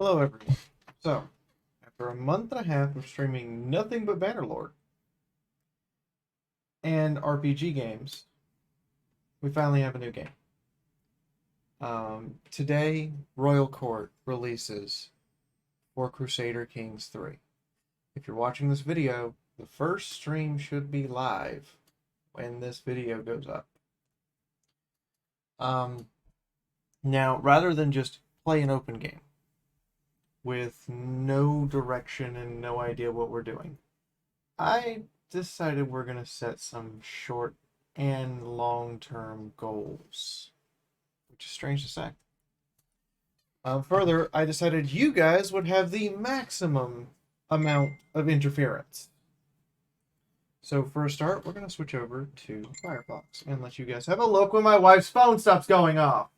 Hello, everyone. So, after a month and a half of streaming nothing but Bannerlord and RPG games, we finally have a new game. Today, Royal Court releases for Crusader Kings 3. If you're watching this video, the first stream should be live when this video goes up. Um, Now, rather than just play an open game with no direction and no idea what we're doing, I decided we're going to set some short and long-term goals, which is strange to say. Further, I decided you guys would have the maximum amount of interference. So for a start, we're going to switch over to Firefox and let you guys have a look when my wife's phone stops going off.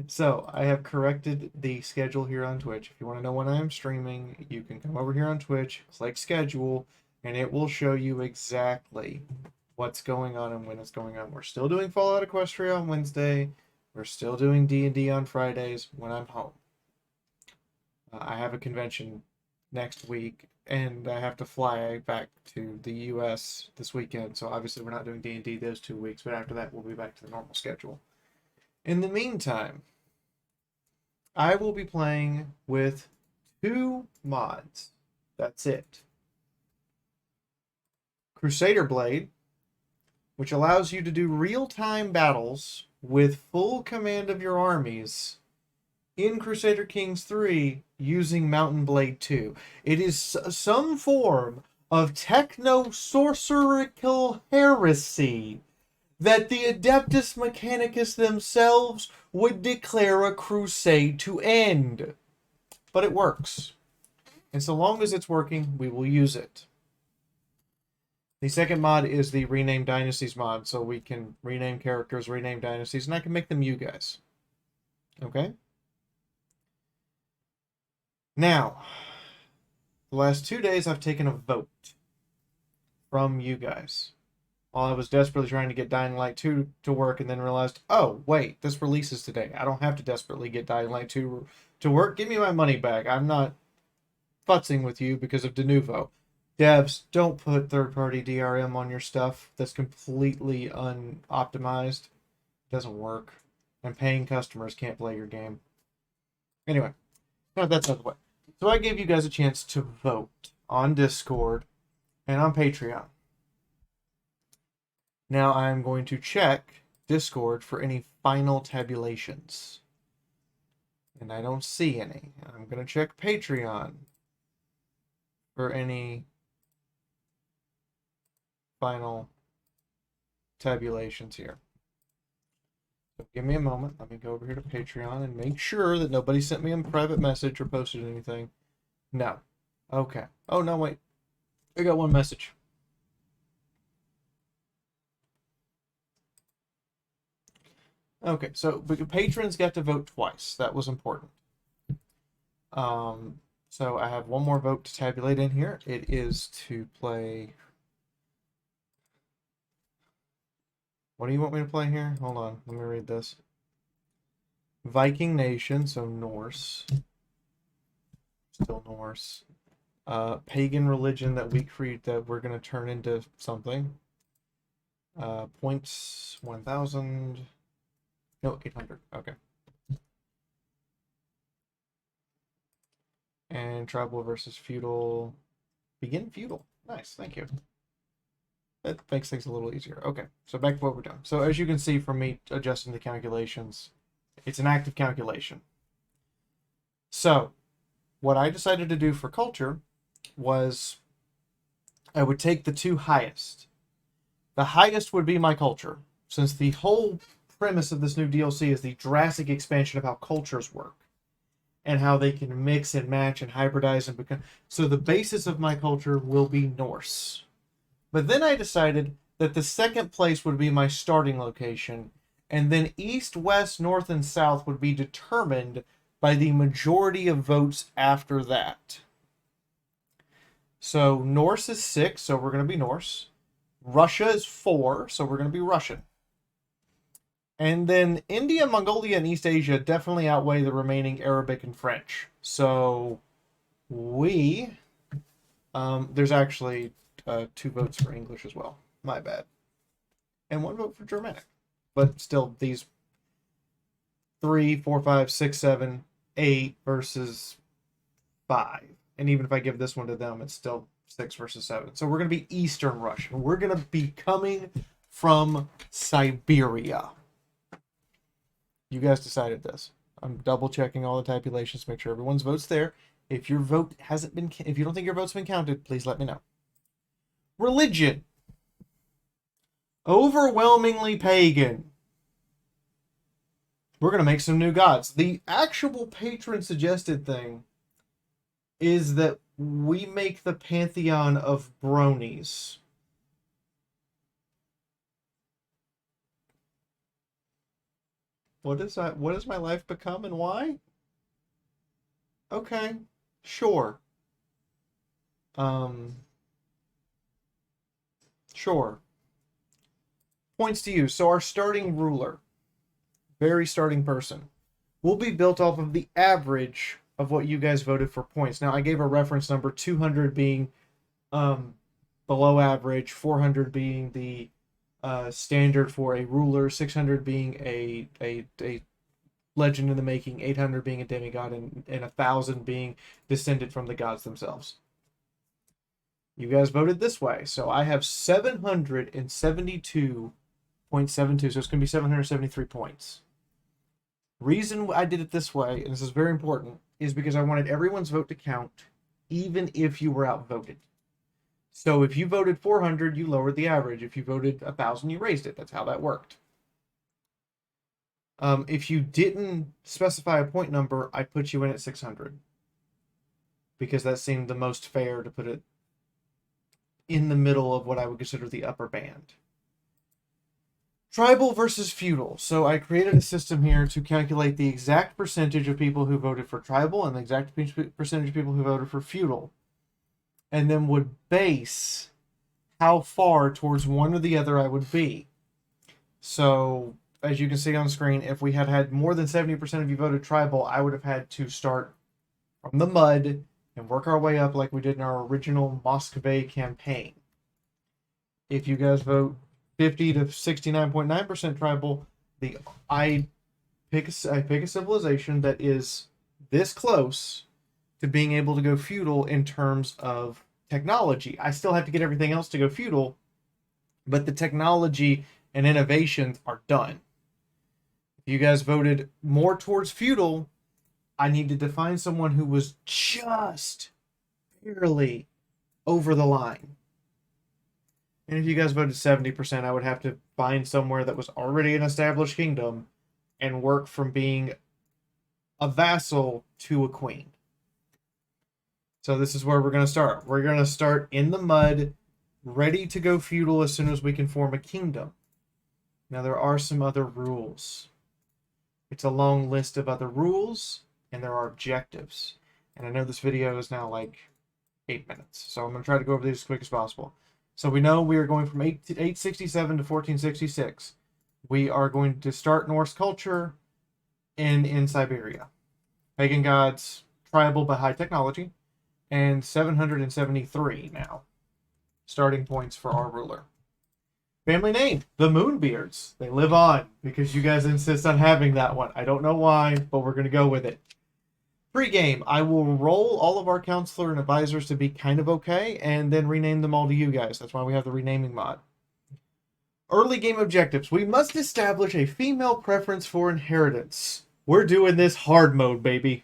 So I have corrected the schedule here on Twitch. If you want to know when I am streaming, you can come over here on Twitch, select schedule, and it will show you exactly what's going on and when it's going on. We're still doing Fallout Equestria on Wednesday. We're still doing D&D on Fridays when I'm home. I have a convention next week, and I have to fly back to the U.S. this weekend. So obviously we're not doing D&D those 2 weeks, but after that we'll be back to the normal schedule. In the meantime, I will be playing with 2 mods. That's it. Crusader Blade, which allows you to do real-time battles with full command of your armies in Crusader Kings 3 using Mountain Blade 2. It is some form of techno-sorcerical heresy that the Adeptus Mechanicus themselves would declare a crusade to end. But it works. And so long as it's working, we will use it. The second mod is the Rename Dynasties mod, so we can rename characters, rename dynasties, and I can make them you guys. Okay? Now, the last 2 days I've taken a vote from you guys. While I was desperately trying to get Dying Light 2 to work and then realized, oh, wait, this releases today. I don't have to desperately get Dying Light 2 to work. Give me my money back. I'm not futzing with you because of Denuvo. Devs, don't put third-party DRM on your stuff that's completely unoptimized. It doesn't work. And paying customers can't play your game. Anyway, now that's out of the way. So I gave you guys a chance to vote on Discord and on Patreon. Now I'm going to check Discord for any final tabulations. And I don't see any. I'm going to check Patreon for any final tabulations here. So give me a moment. Let me go over here to Patreon and make sure that nobody sent me a private message or posted anything. No. Okay. Oh, no, wait. I got one message. Okay, so patrons got to vote twice. That was important. So I have one more vote to tabulate in here. It is to play. What do you want me to play here? Hold on, let me read this. Viking nation, so Norse. Still Norse. Pagan religion that we create that we're gonna turn into something. Points 1,000. No, 800. Okay. And tribal versus feudal. Begin feudal. Nice, thank you. That makes things a little easier. Okay, so back to what we're doing. So as you can see from me adjusting the calculations, it's an active calculation. So what I decided to do for culture was I would take the 2 highest. The highest would be my culture, since the whole premise of this new DLC is the drastic expansion of how cultures work and how they can mix and match and hybridize and become. So the basis of my culture will be Norse. But then I decided that the second place would be my starting location, and then east, west, north, and south would be determined by the majority of votes after that. So Norse is 6, so we're going to be Norse. Russia is 4, so we're going to be Russian. And then India, Mongolia, and East Asia definitely outweigh the remaining Arabic and French. So there's actually 2 votes for English as well. My bad. And 1 vote for Germanic. But still, these 3, 4, 5, 6, 7, 8 versus 5. And even if I give this one to them, it's still 6 versus 7. So we're going to be Eastern Russian. We're going to be coming from Siberia. You guys decided this. I'm double checking all the tabulations to make sure everyone's vote's there. If your vote hasn't been, if you don't think your vote's been counted, please let me know. Religion. Overwhelmingly pagan. We're going to make some new gods. The actual patron suggested thing is that we make the pantheon of bronies. What has my life become and why? Okay, sure. Sure. Points to use. So our starting ruler, very starting person, will be built off of the average of what you guys voted for points. Now, I gave a reference number, 200 being below average, 400 being the standard for a ruler, 600 being a legend in the making, 800 being a demigod, and 1,000 being descended from the gods themselves. You guys voted this way, so I have 772.72, so it's going to be 773 points. Reason I did it this way, and this is very important, is because I wanted everyone's vote to count, even if you were outvoted. So if you voted 400, you lowered the average. If you voted 1,000, you raised it. That's how that worked. If you didn't specify a point number, I put you in at 600. Because that seemed the most fair to put it in the middle of what I would consider the upper band. Tribal versus feudal. So I created a system here to calculate the exact percentage of people who voted for tribal and the exact percentage of people who voted for feudal. And then would base how far towards one or the other I would be. So, as you can see on the screen, if we had more than 70% of you voted tribal, I would have had to start from the mud and work our way up like we did in our original Muscovy campaign. If you guys vote 50 to 69.9% tribal, I pick a civilization that is this close to being able to go feudal in terms of technology. I still have to get everything else to go feudal, but the technology and innovations are done. If you guys voted more towards feudal, I needed to find someone who was just barely over the line. And if you guys voted 70%, I would have to find somewhere that was already an established kingdom and work from being a vassal to a queen. So this is where we're going to start. We're going to start in the mud, ready to go feudal as soon as we can form a kingdom. Now there are some other rules. It's a long list of other rules, and there are objectives. And I know this video is now like 8 minutes, so I'm going to try to go over these as quick as possible. So we know we are going from 867 to 1466. We are going to start Norse culture in Siberia. Pagan gods, tribal but high technology, and 773 now. Starting points for our ruler. Family name, the Moonbeards. They live on because you guys insist on having that one. I don't know why, but we're going to go with it. Pre-game, I will roll all of our counselor and advisors to be kind of okay, and then rename them all to you guys. That's why we have the renaming mod. Early game objectives. We must establish a female preference for inheritance. We're doing this hard mode, baby.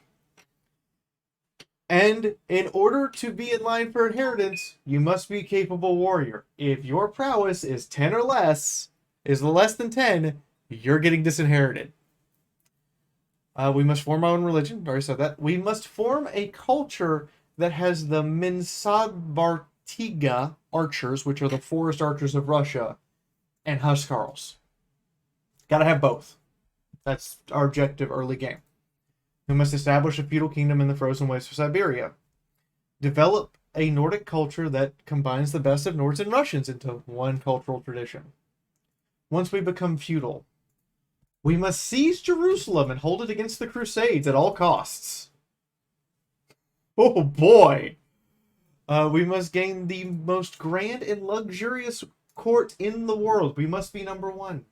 And in order to be in line for inheritance, you must be a capable warrior. If your prowess is 10 or less, is less than 10, you're getting disinherited. We must form our own religion. I already said that. We must form a culture that has the Minsadbartiga archers, which are the forest archers of Russia, and Huskarls. Gotta have both. That's our objective early game. We must establish a feudal kingdom in the frozen wastes of Siberia. Develop a Nordic culture that combines the best of Nords and Russians into one cultural tradition. Once we become feudal, We must seize Jerusalem and hold it against the Crusades at all costs. Oh boy! We must gain the most grand and luxurious court in the world. We must be number one.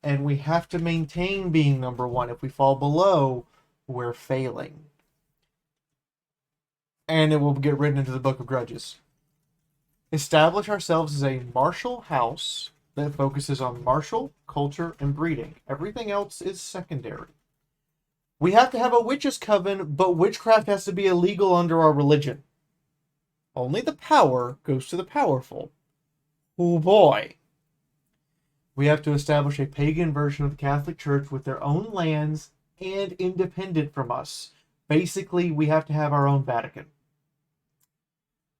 And we have to maintain being number one. If we fall below, we're failing. And it will get written into the Book of Grudges. Establish ourselves as a martial house that focuses on martial, culture, and breeding. Everything else is secondary. We have to have a witches' coven, but witchcraft has to be illegal under our religion. Only the power goes to the powerful. Oh boy. We have to establish a pagan version of the Catholic Church with their own lands and independent from us. Basically, we have to have our own Vatican.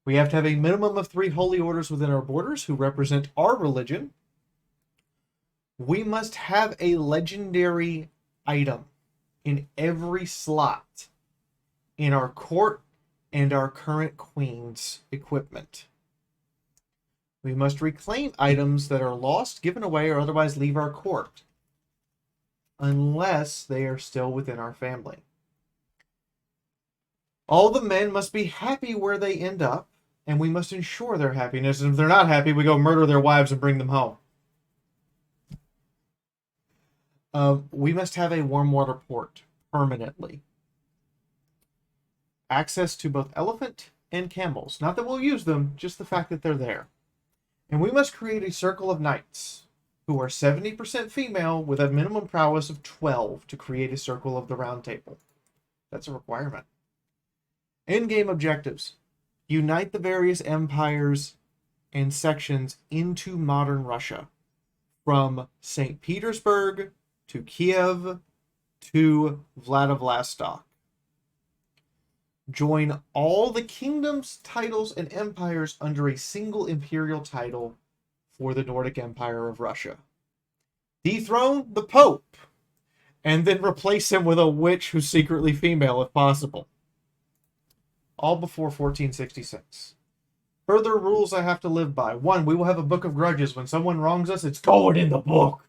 We have to have a minimum of 3 holy orders within our borders who represent our religion. We must have a legendary item in every slot in our court and our current queen's equipment. We must reclaim items that are lost, given away, or otherwise leave our court, unless they are still within our family. All the men must be happy where they end up, and we must ensure their happiness. And if they're not happy, we go murder their wives and bring them home. We must have a warm water port permanently. Access to both elephant and camels. Not that we'll use them, just the fact that they're there. And we must create a circle of knights who are 70% female with a minimum prowess of 12 to create a circle of the round table. That's a requirement. Endgame objectives. Unite the various empires and sections into modern Russia. From St. Petersburg to Kiev to Vladivostok. Join all the kingdoms, titles, and empires under a single imperial title for the Nordic Empire of Russia. Dethrone the Pope, and then replace him with a witch who's secretly female if possible. All before 1466. Further rules I have to live by. 1, we will have a Book of Grudges. When someone wrongs us, it's going in the book.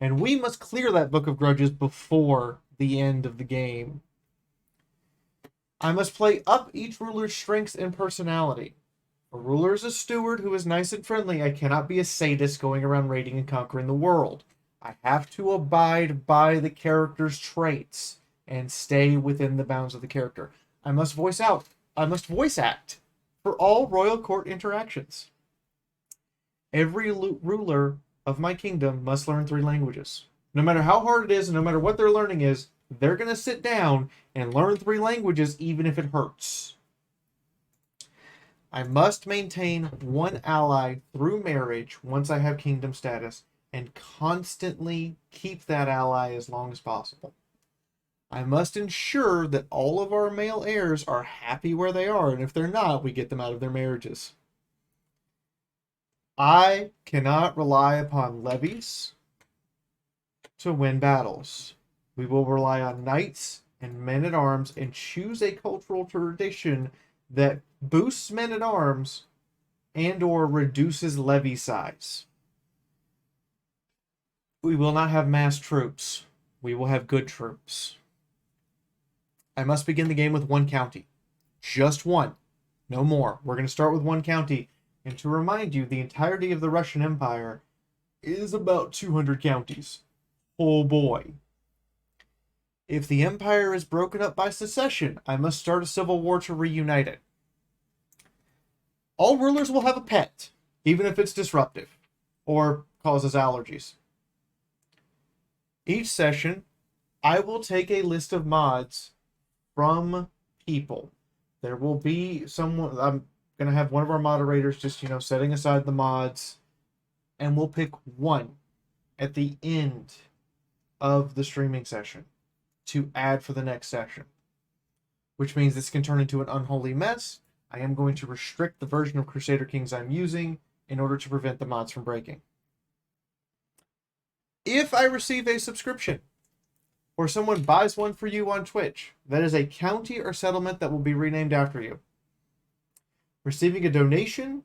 And we must clear that Book of Grudges before the end of the game. I must play up each ruler's strengths and personality. A ruler is a steward who is nice and friendly. I cannot be a sadist going around raiding and conquering the world. I have to abide by the character's traits and stay within the bounds of the character. I must voice act for all royal court interactions. Every ruler of my kingdom must learn 3 languages. No matter how hard it is and no matter what their learning is, they're going to sit down and learn 3 languages even if it hurts. I must maintain 1 ally through marriage once I have kingdom status and constantly keep that ally as long as possible. I must ensure that all of our male heirs are happy where they are, and if they're not, we get them out of their marriages. I cannot rely upon levies to win battles. We will rely on knights and men-at-arms and choose a cultural tradition that boosts men-at-arms and or reduces levy size. We will not have mass troops. We will have good troops. I must begin the game with 1 county. Just 1. No more. We're going to start with 1 county. And to remind you, the entirety of the Russian Empire is about 200 counties. Oh boy. If the empire is broken up by secession, I must start a civil war to reunite it. All rulers will have a pet, even if it's disruptive or causes allergies. Each session, I will take a list of mods from people. There will be someone, I'm going to have one of our moderators just, setting aside the mods, and we'll pick 1 at the end of the streaming session to add for the next session, which means this can turn into an unholy mess. I am going to restrict the version of Crusader Kings I'm using in order to prevent the mods from breaking. If I receive a subscription, or someone buys one for you on Twitch, that is a county or settlement that will be renamed after you. Receiving a donation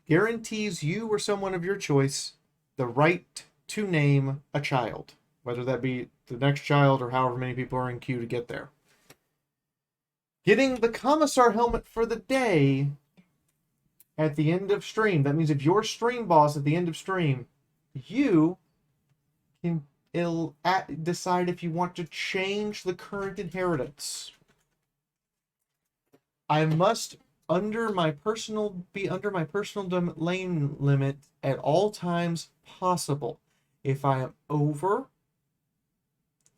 guarantees you or someone of your choice the right to name a child whether that be the next child or however many people are in queue to get there. Getting the Commissar helmet for the day at the end of stream. That means if you're stream boss at the end of stream, you can decide if you want to change the current inheritance. I must be under my personal domain limit at all times possible. If I am over,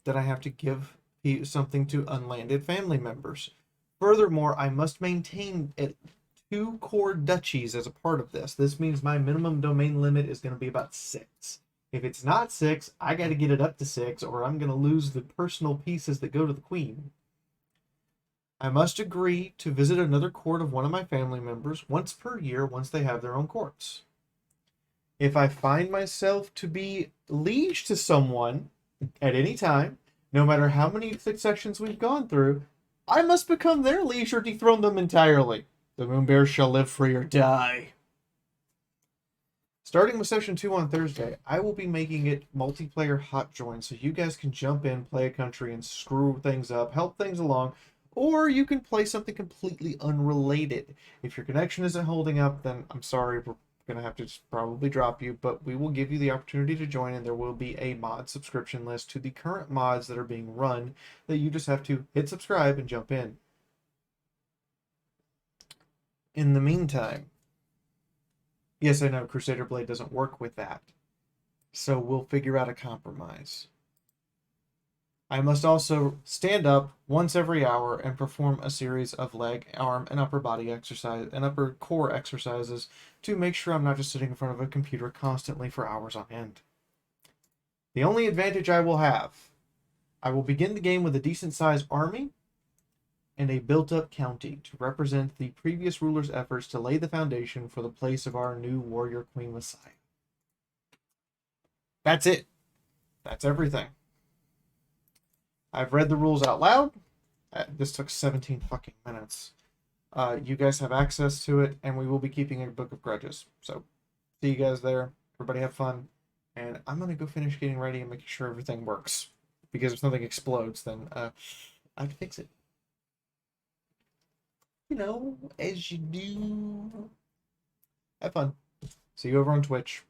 then I have to give something to unlanded family members. Furthermore, I must maintain at 2 core duchies as a part of this. This means my minimum domain limit is going to be about 6. If it's not 6, I got to get it up to 6, or I'm going to lose the personal pieces that go to the queen. I must agree to visit another court of one of my family members once per year once they have their own courts. If I find myself to be liege to someone at any time, no matter how many successions we've gone through, I must become their liege or dethrone them entirely. The Moonbears shall live free or die. Starting with session 2 on Thursday, I will be making it multiplayer hot join, so you guys can jump in, play a country, and screw things up, help things along, or you can play something completely unrelated. If your connection isn't holding up, then I'm sorry, we're going to have to just probably drop you, but we will give you the opportunity to join, and there will be a mod subscription list to the current mods that are being run that you just have to hit subscribe and jump in. In the meantime, yes, I know Crusader Blade doesn't work with that, so we'll figure out a compromise. I must also stand up once every hour and perform a series of leg, arm, and upper body exercise and upper core exercises to make sure I'm not just sitting in front of a computer constantly for hours on end. The only advantage I will have, I will begin the game with a decent sized army and a built-up county to represent the previous ruler's efforts to lay the foundation for the place of our new warrior queen Messiah. That's it. That's everything. I've read the rules out loud. This took 17 fucking minutes. You guys have access to it, and we will be keeping a book of grudges. So, see you guys there. Everybody have fun. And I'm going to go finish getting ready and making sure everything works. Because if something explodes, then I have to fix it. You know, as you do. Have fun. See you over on Twitch.